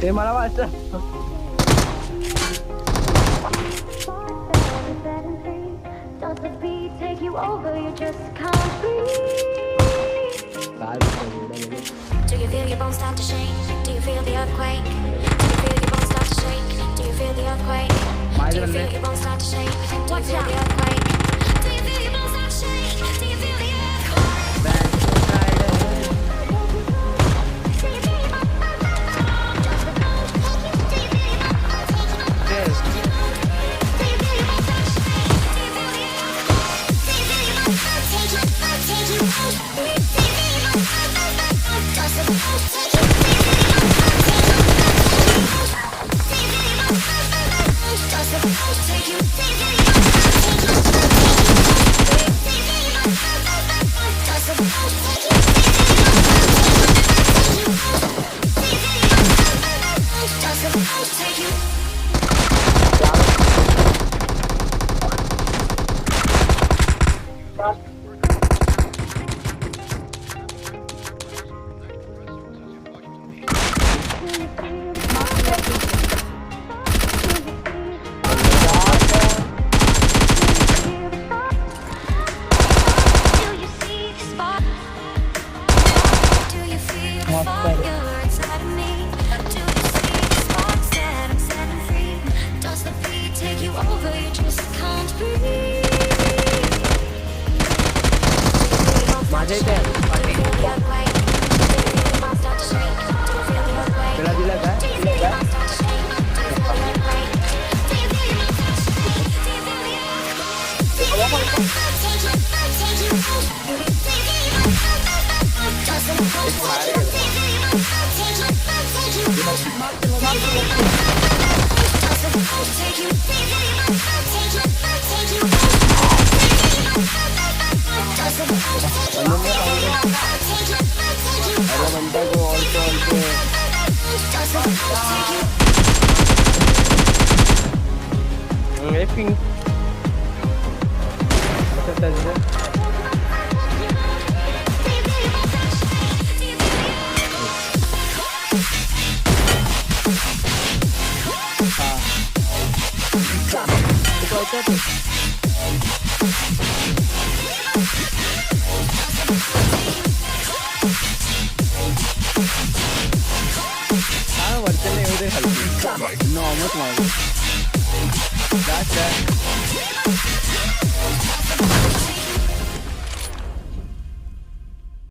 ते मला वाटतं Do you feel your bones start to shake? Do you feel the earthquake? Do you feel your bones start to shake? Do you feel the earthquake? Do you feel your bones start to shake? Do you feel the earthquake? Do you feel your bones start to shake? Do you feel the माझ्या इथे त्याला दिला काय अरे म्हणता तो also pink वरच्या नाही एवढे खाली नॉर्मल मारू